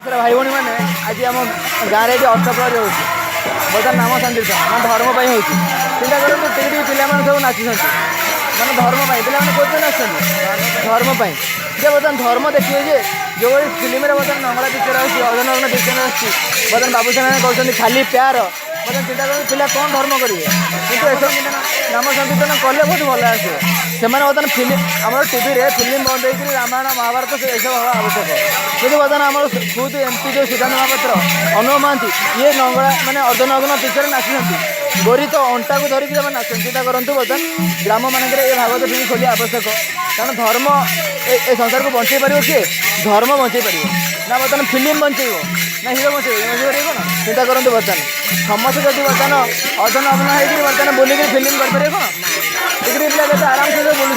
भाई भाई मैंने आज आम गाँव में अष्टप्रहरी हो बर्तमान नाम संकीर्तन मैं धर्म पर हो चिंता करूँ टी पिला सब नाचुं मैंने धर्म पे पे कौन नाचुं धर्म पर जे बर्तमान धर्म देखिए जे जो फिल्म बर्तमान नंगला पिक्चर आर्जन पिक्चर बर्तमान बाबूसान कहते खाली प्यार बर्तमान चिंता करूँ पिला कौन धर्म करेंगे कितु नाम संकीर्तन कले बहुत भल आसो से बर्तमान फिल्म आम टीवी फिल्म बंद हो रामायण महाभारत ये सब हवा आवश्यक कितु बर्तमान आम खुद एमपी जो सिद्धांत महापात्र अनुभ महांती ये नंगला मानने अर्धनग्न पिक्चर नाचुं गोरी तो अंटा को धरिकी नाचन चिंता करूँ बर्तमान ग्राम मानक ये भागवत फिल्म खोलिया आवश्यक कारण धर्म ए संसार को बचे पार किए धर्म बचे पार ना बर्तमान फिल्म बचे ना हिरो बचे बचे पार कौन चिंता करूँ बर्तमान समस्त जब बर्तमान अर्धनग्न होगी बर्तमान बोलिक फिल्म कर कौन डिग्री पिला के आराम से बुलूँ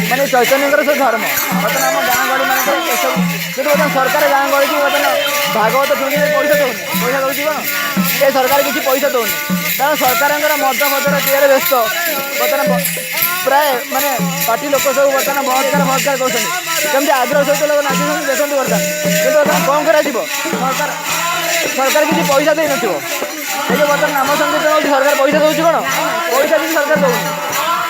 मानने चैतन्य सब धर्म बर्तमान आम गाँ गहली मानक ये सब कि बर्तमान सरकार गाँ गहली की बर्तमान भागवत फिल्म पैसा दौनी पैसा दूसरी कौन ये सरकार किसी पैसा दौनी कारण सरकार मद मदर पियार व्यस्त बर्तमान प्राय मानने पार्टी लोक सब बर्तमान बलात्कार करते आग्रह सहित लोग नाचुं देखते बर्तमान कि बर्तमान कौन कर सरकार किसी पैसा दे नो ये बर्तमान नाम संकीर्तन सरकार पैसा दूसरी कौन पैसा किसी सरकार दौनी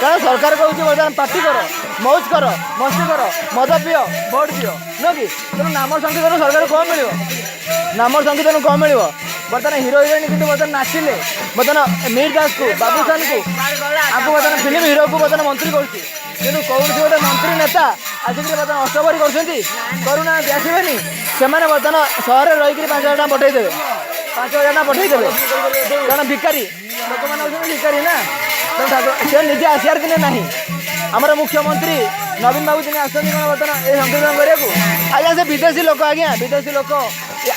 कारण सरकार कहूँ बर्तमान पार्टी कर मौज कर मस्ती कर मद पिय भोट दियो नुह कि तेणु नाम संकीर्तन सरकार कौन मिल नाम संकीर्तन कौन मिल बर्तमान हिरो हिरोइन कितु बर्तमान नाचिले बर्तमान मीर दास को बाबूसान को आपको बर्तमान फिल्म हिरो को बर्तमान मंत्री करूँ कौन गोटे मंत्री नेता आसिक बर्तमान अष्टप्रहरी करूना आसबेनि से बर्तमान सहर रही 5,000 टଙ୍କା पठेदेवे 5,000 टଙ୍କା पठेदेवे कारण भिकारी लोक मैंने भिकारी ना से निजे आसार दिने ना आमर मुख्यमंत्री नवीन बाबू दिन आसती बर्तमान ये संकीर्तन करने आज्ञा से विदेशी लोक आज्ञा विदेशी लोक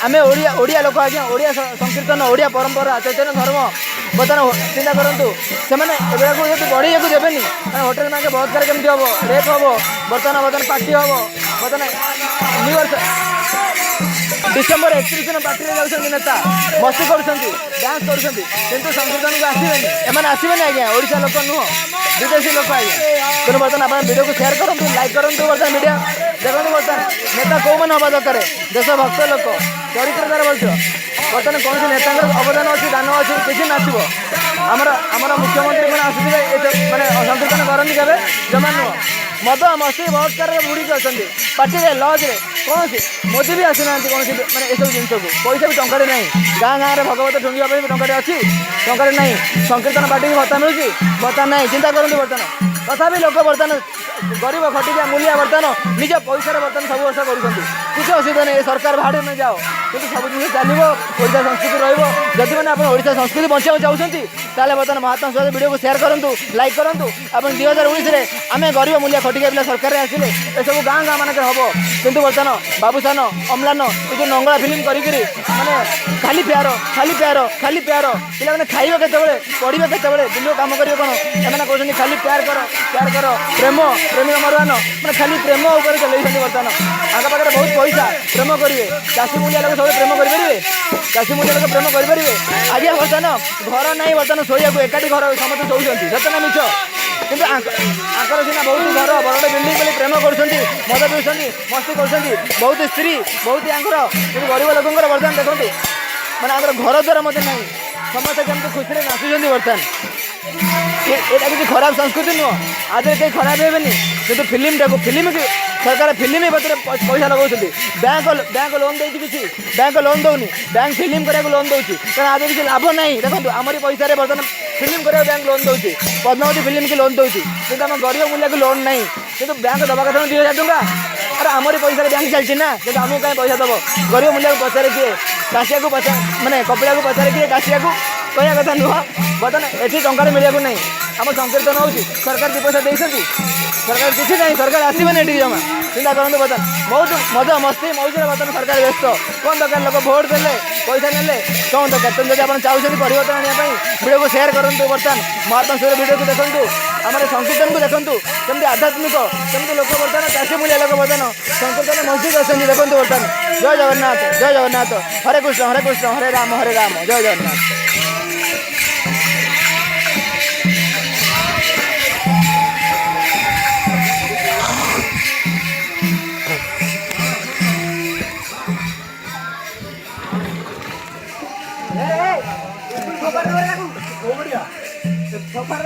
आम ओडिया लोक आज्ञा ओडिया संकीर्तन ओडिया परंपरा चैतन्य धर्म बर्तमान चिंता करूँ से बढ़े देवेनि होटेल मानक बलात्कार केमती हम रेप हम बर्तमान पार्टी हम बर्तमान न्यू इयर डिसेम्बर 31 दिन पार्टी जाऊँ नेता मस्ती कर डांस कर संकीर्तन को आसबेनि एम आसबेनि आज्ञा ओडिशा लोक नुह विदेशी लोक आज्ञा तेणु बर्तमान आप वीडियो को शेयर करूँ लाइक करूँ बर्तमान मीडिया देखते बर्तमान नेता कौ मैंने हवा दरकार देशभक्त लोक चरित्रकार बोलते बर्तमान कौन नेता अवदान अच्छी दान अच्छी किसी नाचब आमर मुख्यमंत्री मैंने आसुवे मैंने संकीर्तन करती केवे जमा नुह मद मस्ती बलात्कार बुड़ी अच्छा पार्टी लज कौन सी मोदी भी आसना कौन मैंने ये सब जिन को पैसा भी टंका ना गाँ गाँव में भगवत ढूंढा भी टंका अच्छी टंका ना संकीर्तन पार्टी की भत्ता मिलूँ भत्ता ना चिंता करूँ बर्तमान तथापि लोक बर्तमान गरीब खटिया मूलिया बर्तमान निज पैसा बर्तमान सब वर्ष कर असुविधा नहीं सरकार भाड़े में जाओ कि सब जिन चलो ओडिशा संस्कृति रही मैंने आप ओडिशा संस्कृति बचाई चाहते ताले बर्तमान महात्मा सहित वीडियो को शेयर करूँ लाइक करूँ 2019 आम गरीब मूलिया खटिया पिला सरकार आसिले ये सब गाँ गाँ मानक हम कितु बर्तमान बाबूसान अम्लान ये जो नंगला फिल्म करी माने खाली प्यार खाली प्यार खाली प्यार पिला मैंने खाइबे केतबेले पढ़िबे केतबेले दिन काम करिवे कोन एमाने कहउछन खाली प्यार कर प्रेम प्रेमिक मरवान मैंने खाली प्रेम ऊपर चलैछन बर्तमान आगे पाखे बहुत पैसा प्रेम करेंगे चाषी मूलिया लोग सब प्रेम करेंगे चाषी मूलिया लोग प्रेम करेंगे आज बर्तमान घर ना बर्तमान शोक एकाठी घर समस्त शोचुं सतना मिछ कि आंकर सीना बहुत घर बड़ बिल्डिंग बोली प्रेम कर मद पीछे मस्ती कर बहुत स्त्री बहुत आंकर गरीब लोक बर्तमान देखते मैंने आंकर घर द्वारा मत ना समस्त केमती खुशी नाचुं बर्तमान यहाँ किसी खराब संस्कृति नुह आज कहीं खराब हेबेनि कितु फिल्म की सरकार फिल्म पैसा लगाऊँ बैंक लोन दे किसी बैंक लोन दौनी बैंक फिल्म कराया लोन दूसरी कारण आज किसी लाभ ना देखो आमरी पैसा बर्तमान फिल्म कराया बैंक लोन दूसरी पद्मावती फिल्म की लोन दूसरी कि आम गरीब मूल्य को लोन ना कि बैंक दवा कथा 2,000 टଙ୍କା अरे आमरी पैसा बैंक चलती ना कि आमको कहीं पैसा दब गरीब मूल्य को पचारे किए काशिया को मानने कपिला को पचारे किए काशिया को कह कथा नुह बर्तमान ये टंका मिलू ना आम संकीर्तन हो सरकार 2 पैसा देती सरकार किसी ना सरकार आसबे ये जमा चिंता करूँ बर्तमान बहुत मजा मस्ती मौज बर्तमान सरकार व्यस्त कौन दरकार लोग भोट देले पैसा ने कौन दरकार तुम जब आप चाहते परिवर्तन आने वीडियो को शेयर करूँ बर्तमान महात्मा सूर्य वीडियो को देखूँ आम संकीर्तन को देखूँ कमी आध्यात्मिक कमी लोक बर्तमान चाषी मूल्य लोक बर्तमान संकीर्तन मस्जिद अच्छे देखते बर्तमान जय जगन्नाथ हरे कृष्ण हरे राम जय जगन्नाथ। ଏ, ଏ, ସ୍କୁଲ ସଫା କରିବ ତାକୁ। କୋଉ ବଢିଆ? ସଫା